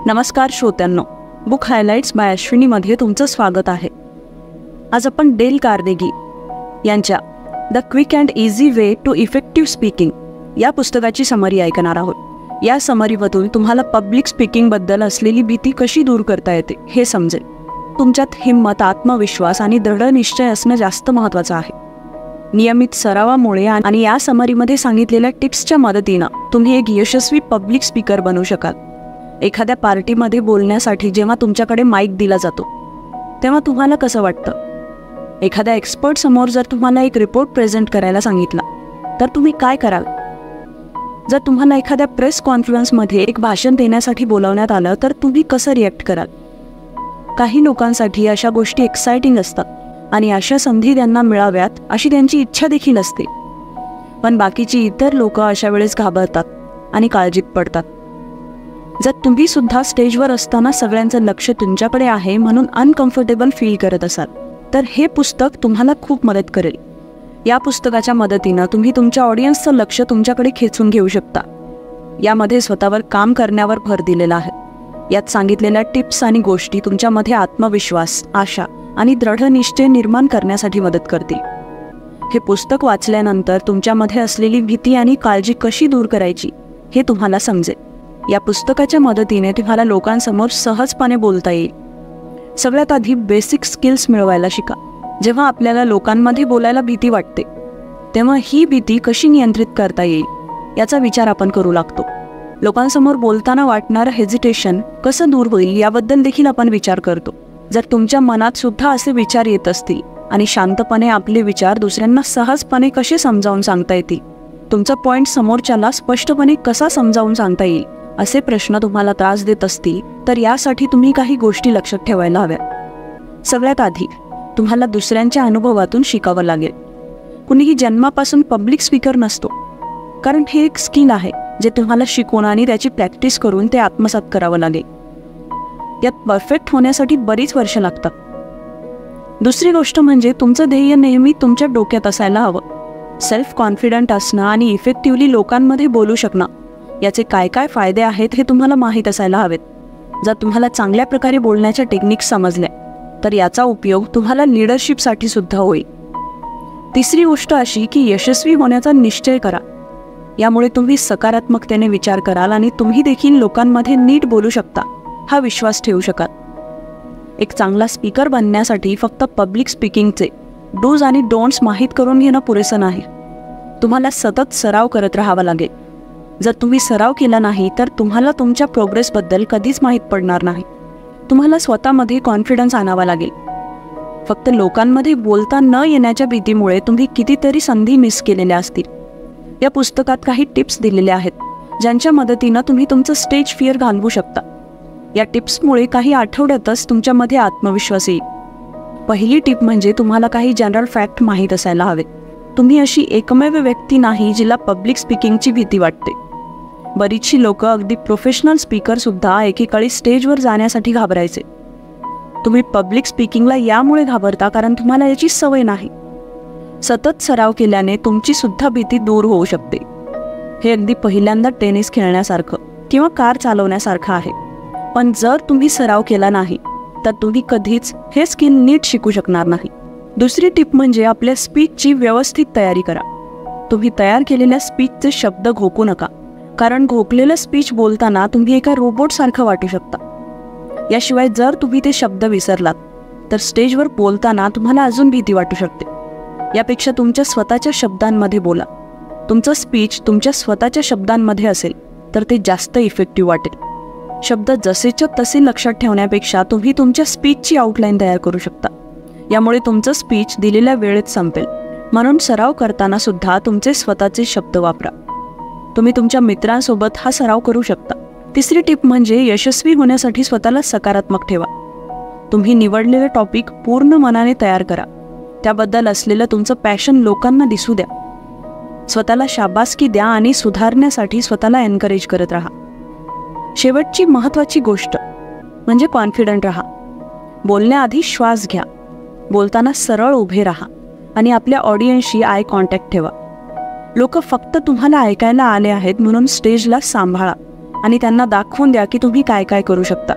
नमस्कार श्रोत्यांनो, book highlights bye अश्विनीमध्ये तुमचं स्वागत आहे. आज आपण डेल कार्नेगी यांच्या the quick and easy way to effective speaking या पुस्तकाची समरी ऐकणार आहोत. या समरीमधून तुम्हाला पब्लिक स्पीकिंगबद्दल असलेली भीती कशी दूर करता येते हे समजेल. तुमच्यात हिंमत, आत्मविश्वास आणि दृढ निश्चय असणं जास्त महत्त्वाचं आहे. नियमित सरावामुळे आणि या समरीमध्ये सांगितलेल्या टिप्सच्या मदतीनं तुम्ही एक यशस्वी पब्लिक स्पीकर बनू शकाल. एखाद्या पार्टीमध्ये बोलण्यासाठी जेव्हा तुमच्याकडे माईक दिला जातो तेव्हा तुम्हाला कसं वाटतं? एखाद्या एक्सपर्ट समोर जर तुम्हाला एक रिपोर्ट प्रेझेंट करायला सांगितला तर तुम्ही काय कराल? जर तुम्हाला एखाद्या प्रेस कॉन्फरन्समध्ये एक भाषण देण्यासाठी बोलावण्यात आलं तर तुम्ही कसं रिॲक्ट कराल? काही लोकांसाठी अशा गोष्टी एक्साइटिंग असतात आणि अशा संधी त्यांना मिळाव्यात अशी त्यांची इच्छा देखील असते. पण बाकीची इतर लोक अशा वेळेस घाबरतात आणि काळजीत पडतात. जर तुम्ही सुद्धा स्टेजवर असताना सगळ्यांचं लक्ष तुमच्याकडे आहे म्हणून अनकम्फर्टेबल फील करत असाल तर हे पुस्तक तुम्हाला खूप मदत करेल. या पुस्तकाच्या मदतीनं तुम्ही तुमच्या ऑडियन्सचं लक्ष तुमच्याकडे खेचून घेऊ शकता. यामध्ये स्वतःवर काम करण्यावर भर दिलेला आहे. यात सांगितलेल्या टिप्स आणि गोष्टी तुमच्यामध्ये आत्मविश्वास, आशा आणि दृढ निश्चय निर्माण करण्यासाठी मदत करतील. हे पुस्तक वाचल्यानंतर तुमच्यामध्ये असलेली भीती आणि काळजी कशी दूर करायची हे तुम्हाला समजेल. या पुस्तकाच्या मदतीने तुम्हाला लोकांसमोर सहजपणे बोलता येईल. सगळ्यात आधी बेसिक स्किल्स मिळवायला शिका. जेव्हा आपल्याला लोकांमध्ये बोलायला भीती वाटते तेव्हा ही भीती कशी नियंत्रित करता येईल याचा विचार आपण करू लागतो. लोकांसमोर बोलताना वाटणारं हेजिटेशन कसं दूर होईल याबद्दल देखील आपण विचार करतो. जर तुमच्या मनात सुद्धा असे विचार येत असतील आणि शांतपणे आपले विचार दुसऱ्यांना सहजपणे कसे समजावून सांगता येतील, तुमचा पॉईंट समोरच्याला स्पष्टपणे कसा समजावून सांगता येईल असे प्रश्न तुम्हाला त्रास देत असतील तर यासाठी तुम्ही काही गोष्टी लक्षात ठेवायला हव्या. सगळ्यात आधी तुम्हाला दुसऱ्यांच्या अनुभवातून शिकावं लागेल. कुणीही जन्मापासून पब्लिक स्पीकर नसतो, कारण हे एक स्किल आहे जे तुम्हाला शिकून आणि त्याची प्रॅक्टिस करून ते आत्मसात करावं लागेल. यात परफेक्ट होण्यासाठी बरीच वर्ष लागतात. दुसरी गोष्ट म्हणजे तुमचं ध्येय नेहमी तुमच्या डोक्यात असायला हवं. सेल्फ कॉन्फिडंट असणं आणि इफेक्टिव्हली लोकांमध्ये बोलू शकणं याचे काय काय फायदे आहेत हे तुम्हाला माहीत असायला हवेत. जर तुम्हाला चांगल्या प्रकारे बोलण्याच्या टेक्निक्स समजल्या तर याचा उपयोग तुम्हाला लीडरशिपसाठी सुद्धा होईल. तिसरी गोष्ट अशी की यशस्वी होण्याचा निश्चय करा. यामुळे तुम्ही सकारात्मकतेने विचार कराल आणि तुम्ही देखील लोकांमध्ये नीट बोलू शकता हा विश्वास ठेवू शकाल. एक चांगला स्पीकर बनण्यासाठी फक्त पब्लिक स्पीकिंगचे डूज आणि डोंट्स माहीत करून घेणं पुरेसं नाही. तुम्हाला सतत सराव करत राहावा लागेल. जर तुम्ही सराव केला नाही तर तुम्हाला तुमच्या प्रोग्रेसबद्दल कधीच माहीत पडणार नाही. तुम्हाला स्वतःमध्ये कॉन्फिडन्स आणावा लागेल. फक्त लोकांमध्ये बोलता न येण्याच्या भीतीमुळे तुम्ही कितीतरी संधी मिस केलेल्या असतील. या पुस्तकात काही टिप्स दिलेल्या आहेत ज्यांच्या मदतीनं तुम्ही तुमचं स्टेज फिअर घालवू शकता. या टिप्समुळे काही आठवड्यातच तुमच्यामध्ये आत्मविश्वास येईल. पहिली टिप म्हणजे तुम्हाला काही जनरल फॅक्ट माहीत असायला हवेत. तुम्ही अशी एकमेव व्यक्ती नाही जिला पब्लिक स्पीकिंगची भीती वाटते. बरीचशी लोकं, अगदी प्रोफेशनल स्पीकरसुद्धा एकेकाळी स्टेजवर जाण्यासाठी घाबरायचे. तुम्ही पब्लिक स्पीकिंगला यामुळे घाबरता कारण तुम्हाला याची सवय नाही. सतत सराव केल्याने तुमची सुद्धा भीती दूर होऊ शकते. हे अगदी पहिल्यांदा टेनिस खेळण्यासारखं किंवा कार चालवण्यासारखं आहे. पण जर तुम्ही सराव केला नाही तर तुम्ही कधीच हे स्किल नीट शिकू शकणार नाही. दुसरी टिप म्हणजे आपल्या स्पीचची व्यवस्थित तयारी करा. तुम्ही तयार केलेल्या स्पीचचे शब्द घोकू नका, कारण घोकलेलं स्पीच बोलताना तुम्ही एका रोबोटसारखं वाटू शकता. याशिवाय जर तुम्ही ते शब्द विसरलात तर स्टेजवर बोलताना तुम्हाला अजून भीती वाटू शकते. यापेक्षा तुमच्या स्वतःच्या शब्दांमध्ये बोला. तुमचं स्पीच तुमच्या स्वतःच्या शब्दांमध्ये असेल तर ते जास्त इफेक्टिव्ह वाटेल. शब्द जसेच्या तसे लक्षात ठेवण्यापेक्षा तुम्ही तुमच्या स्पीचची आउटलाईन तयार करू शकता. यामुळे तुमचं स्पीच दिलेल्या वेळेत संपेल. म्हणून सराव करताना सुद्धा तुमचे स्वतःचे शब्द वापरा. तुम्ही तुमच्या मित्रांसोबत हा सराव करू शकता. तिसरी टिप म्हणजे यशस्वी होण्यासाठी स्वतःला सकारात्मक ठेवा. तुम्ही निवडलेले टॉपिक पूर्ण मनाने तयार करा. त्याबद्दल असलेलं तुमचं पॅशन लोकांना दिसू द्या. स्वतःला शाबासकी द्या आणि सुधारण्यासाठी स्वतःला एनकरेज करत राहा. शेवटची महत्त्वाची गोष्ट म्हणजे कॉन्फिडंट राहा. बोलण्याआधी श्वास घ्या. बोलताना सरळ उभे राहा आणि आपल्या ऑडियन्सशी आय कॉन्टॅक्ट ठेवा. लोक फक्त तुम्हाला ऐकायला आले आहेत म्हणून स्टेजला सांभाळा आणि त्यांना दाखवून द्या की तुम्ही काय काय करू शकता.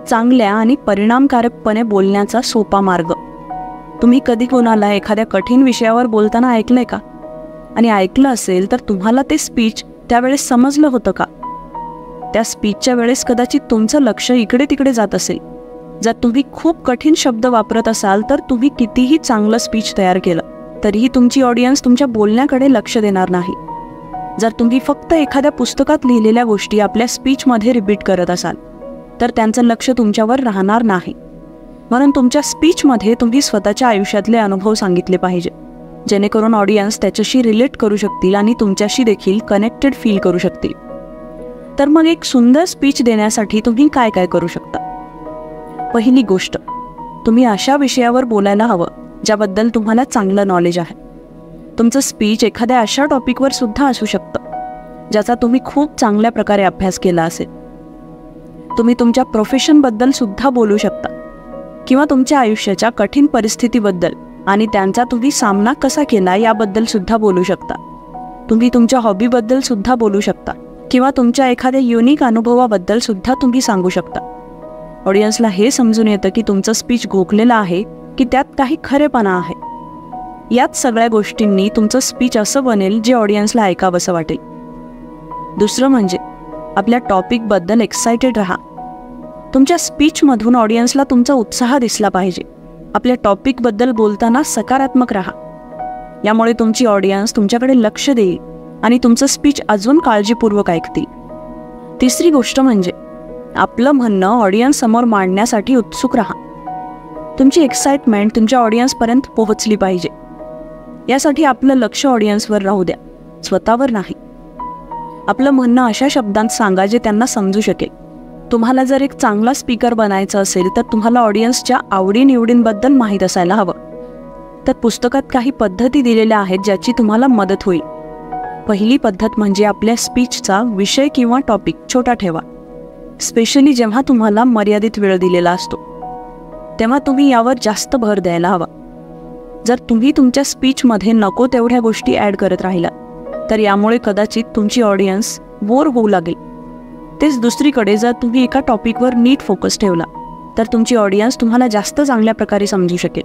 चांगल्या आणि परिणामकारकपणे बोलण्याचा सोपा मार्ग. तुम्ही कधी कोणाला एखाद्या कठीण विषयावर बोलताना ऐकलंय का? आणि ऐकलं असेल तर तुम्हाला ते स्पीच त्यावेळेस समजलं होतं का? त्या स्पीचच्या वेळेस कदाचित तुमचं लक्ष इकडे तिकडे जात असेल. जर तुम्ही खूप कठीण शब्द वापरत असाल तर तुम्ही कितीही चांगलं स्पीच तयार केलं तरीही तुमची ऑडियन्स तुमच्या बोलण्याकडे लक्ष देणार नाही. जर तुम्ही फक्त एखाद्या पुस्तकात लिहिलेल्या गोष्टी आपल्या स्पीचमध्ये रिपीट करत असाल तर त्यांचं लक्ष तुमच्यावर राहणार नाही. म्हणून तुमच्या स्पीचमध्ये तुम्ही स्वतःच्या आयुष्यातले अनुभव सांगितले पाहिजे, जेणेकरून ऑडियन्स त्याच्याशी रिलेट करू शकतील आणि तुमच्याशी देखील कनेक्टेड फील करू शकतील. तर मग एक सुंदर स्पीच देण्यासाठी तुम्ही काय काय करू शकता? पहिली गोष्ट, तुम्ही अशा विषयावर बोलायला हवं ज्याबद्दल तुम्हाला चांगलं नॉलेज आहे. तुमचं स्पीच एखाद्या अशा टॉपिकवर सुद्धा असू शकतं ज्याचा तुम्ही खूप चांगल्या प्रकारे अभ्यास केला असेल. तुम्ही तुमच्या प्रोफेशनबद्दल सुद्धा बोलू शकता किंवा तुमच्या आयुष्याच्या कठीण परिस्थितीबद्दल आणि त्यांचा तुम्ही सामना कसा केला याबद्दल सुद्धा बोलू शकता. तुम्ही तुमच्या हॉबीबद्दल सुद्धा बोलू शकता किंवा तुमच्या एखाद्या युनिक अनुभवाबद्दल सुद्धा तुम्ही सांगू शकता. ऑडियन्सला हे समजून येतं की तुमचं स्पीच घोकलेलं आहे की त्यात काही खरेपणा आहे. याच सगळ्या गोष्टींनी तुमचं स्पीच असं बनेल जे ऑडियन्सला ऐकावंसं वाटेल. दुसरं म्हणजे आपल्या टॉपिकबद्दल एक्सायटेड राहा. तुमच्या स्पीचमधून ऑडियन्सला तुमचा उत्साह दिसला पाहिजे. आपल्या टॉपिकबद्दल बोलताना सकारात्मक राहा. यामुळे तुमची ऑडियन्स तुमच्याकडे लक्ष देईल आणि तुमचं स्पीच अजून काळजीपूर्वक ऐकतील. तिसरी गोष्ट म्हणजे आपलं म्हणणं ऑडियन्स समोर मांडण्यासाठी उत्सुक राहा. तुमची एक्साइटमेंट तुमच्या ऑडियन्सपर्यंत पोहोचली पाहिजे. यासाठी आपलं लक्ष ऑडियन्सवर राहू द्या, स्वतःवर नाही. आपलं म्हणणं अशा शब्दांत सांगा जे त्यांना समजू शकेल. तुम्हाला जर एक चांगला स्पीकर बनायचं असेल तर तुम्हाला ऑडियन्सच्या आवडीनिवडींबद्दल माहीत असायला हवं. तर पुस्तकात काही पद्धती दिलेल्या आहेत ज्याची तुम्हाला मदत होईल. पहिली पद्धत म्हणजे आपल्या स्पीचचा विषय किंवा टॉपिक छोटा ठेवा. स्पेशली जेव्हा तुम्हाला मर्यादित वेळ दिलेला असतो तेव्हा तुम्ही यावर जास्त भर द्यायला हवा. जर तुम्ही तुमच्या स्पीचमध्ये नको तेवढ्या गोष्टी ॲड करत राहिला तर यामुळे कदाचित तुमची ऑडियन्स बोर होऊ लागेल. तेच दुसरीकडे जर तुम्ही एका टॉपिकवर नीट फोकस ठेवला तर तुमची ऑडियन्स तुम्हाला जास्त चांगल्या प्रकारे समजू शकेल.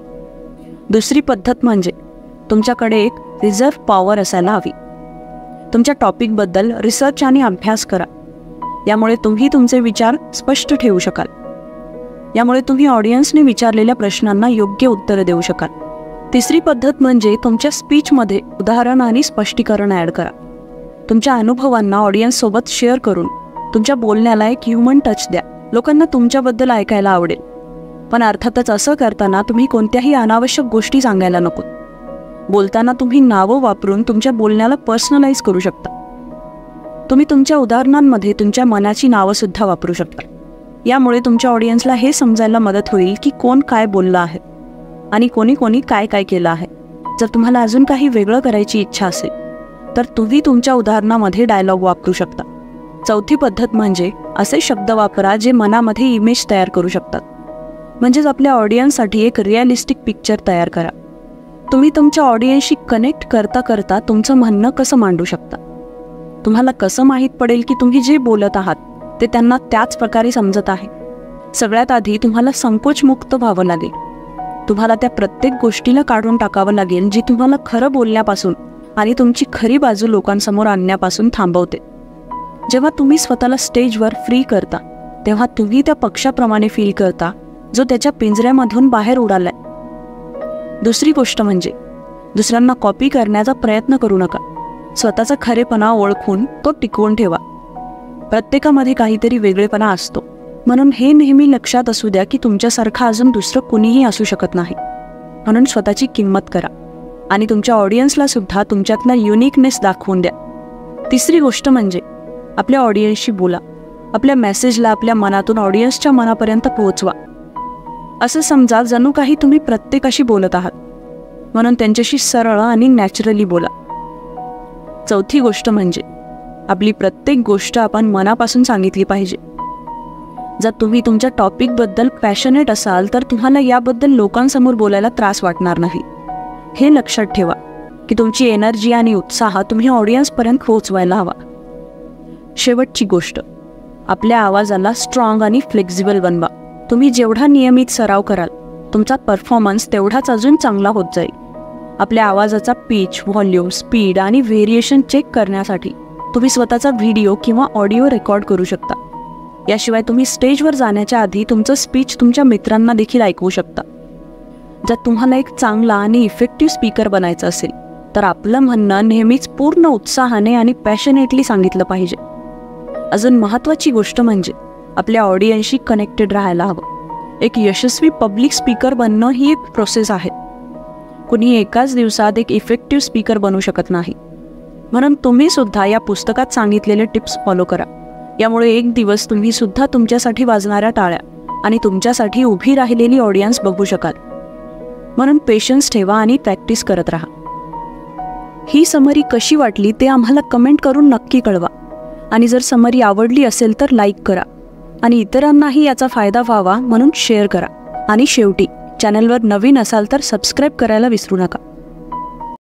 दुसरी पद्धत म्हणजे तुमच्याकडे एक रिझर्व्ह पॉवर असायला हवी. तुमच्या टॉपिकबद्दल रिसर्च आणि अभ्यास करा. यामुळे तुम्ही तुमचे विचार स्पष्ट ठेवू शकाल. यामुळे तुम्ही ऑडियन्सने विचारलेल्या प्रश्नांना योग्य उत्तरं देऊ शकाल. तिसरी पद्धत म्हणजे तुमच्या स्पीचमध्ये उदाहरण आणि स्पष्टीकरण ॲड करा. तुमच्या अनुभवांना ऑडियन्ससोबत शेअर करून तुमच्या बोलण्याला एक ह्युमन टच द्या. लोकांना तुमच्याबद्दल ऐकायला आवडेल, पण अर्थातच असं करताना तुम्ही कोणत्याही अनावश्यक गोष्टी सांगायला नको. बोलताना तुम्ही नावं वापरून तुमच्या बोलण्याला पर्सनलाइज करू शकता. तुम्ही तुमच्या उदाहरणांमध्ये तुमच्या मनाची नावंसुद्धा वापरू शकता. यामुळे तुमच्या ऑडियन्सला हे समजायला मदत होईल की कोण काय बोललं आहे आणि कोणी कोणी काय काय केलं आहे. जर तुम्हाला अजून काही वेगळं करायची इच्छा असेल तर तुम्ही तुमच्या उदाहरणामध्ये डायलॉग वापरू शकता. चौथी पद्धत म्हणजे असे शब्द वापरा जे मनामध्ये इमेज तयार करू शकतात. म्हणजेच आपल्या ऑडियन्ससाठी एक रिअलिस्टिक पिक्चर तयार करा. तुम्ही तुमच्या ऑडियन्सशी कनेक्ट करता करता तुमचं म्हणणं कसं मांडू शकता. तुम्हाला कसं माहीत पडेल की तुम्ही जे बोलत आहात ते त्यांना त्याच प्रकारे समजत आहे. सगळ्यात आधी तुम्हाला संकोचमुक्त व्हावं लागेल. तुम्हाला त्या प्रत्येक गोष्टीला काढून टाकावं लागेल जी तुम्हाला खरं बोलण्यापासून आणि तुमची खरी बाजू लोकांसमोर आणण्यापासून थांबवते. जेव्हा तुम्ही स्वतःला स्टेजवर फ्री करता तेव्हा तुम्ही त्या पक्षाप्रमाणे फील करता जो त्याच्या पिंजऱ्यामधून बाहेर उडालाय. दुसरी गोष्ट म्हणजे दुसऱ्यांना कॉपी करण्याचा प्रयत्न करू नका. स्वतःचा खरेपणा ओळखून तो टिकवून ठेवा. प्रत्येकामध्ये काहीतरी वेगळेपणा असतो, म्हणून हे नेहमी लक्षात असू द्या की तुमच्यासारखा अजून दुसरं कुणीही असू शकत नाही. म्हणून स्वतःची किंमत करा आणि तुमच्या ऑडियन्सला सुद्धा तुमच्यातला युनिकनेस दाखवून द्या. तिसरी गोष्ट म्हणजे आपल्या ऑडियन्सशी बोला. आपल्या मेसेजला आपल्या मनातून ऑडियन्सच्या मनापर्यंत पोहोचवा. असं समजा जणू काही तुम्ही प्रत्येकाशी बोलत आहात, म्हणून त्यांच्याशी सरळ आणि नॅचरली बोला. चौथी गोष्ट म्हणजे आपली प्रत्येक गोष्ट आपण मनापासून सांगितली पाहिजे. जर तुम्ही तुमच्या टॉपिकबद्दल पॅशनेट असाल तर तुम्हाला याबद्दल लोकांसमोर बोलायला त्रास वाटणार नाही. हे लक्षात ठेवा की तुमची एनर्जी आणि उत्साह तुम्ही ऑडियन्सपर्यंत पोहोचवायला हवा. शेवटची गोष्ट, आपल्या आवाजाला स्ट्रॉंग आणि फ्लेक्झिबल बनवा. तुम्ही जेवढा नियमित सराव कराल तुमचा परफॉर्मन्स तेवढाच अजून चांगला होत जाईल. आपल्या आवाजाचा पिच, व्हॉल्यूम, स्पीड आणि व्हेरिएशन चेक करण्यासाठी तुम्ही स्वतःचा व्हिडिओ किंवा ऑडिओ रेकॉर्ड करू शकता. याशिवाय तुम्ही स्टेजवर जाण्याच्या आधी तुमचं स्पीच तुमच्या मित्रांना देखील ऐकवू शकता. जर तुम्हाला एक चांगला आणि इफेक्टिव्ह स्पीकर बनायचं असेल तर आपलं म्हणणं नेहमीच पूर्ण उत्साहाने आणि पॅशनेटली सांगितलं पाहिजे. अजून महत्त्वाची गोष्ट म्हणजे आपल्या ऑडियन्सशी कनेक्टेड राहायला हवं. एक यशस्वी पब्लिक स्पीकर बनणं ही एक प्रोसेस आहे. कुणी एकाच दिवसात एक इफेक्टिव्ह स्पीकर बनू शकत नाही. म्हणून तुम्ही सुद्धा या पुस्तकात सांगितलेले टिप्स फॉलो करा. यामुळे एक दिवस तुम्ही सुद्धा तुमच्यासाठी वाजणाऱ्या टाळ्या आणि तुमच्यासाठी उभी राहिलेली ऑडियन्स बघू शकाल. म्हणून पेशन्स ठेवा आणि प्रॅक्टिस करत राहा. ही समरी कशी वाटली ते आम्हाला कमेंट करून नक्की कळवा. आणि जर समरी आवडली असेल तर लाईक करा आणि इतरांनाही याचा फायदा व्हावा म्हणून शेअर करा. आणि शेवटी चॅनलवर नवीन असाल तर सबस्क्राईब करायला विसरू नका.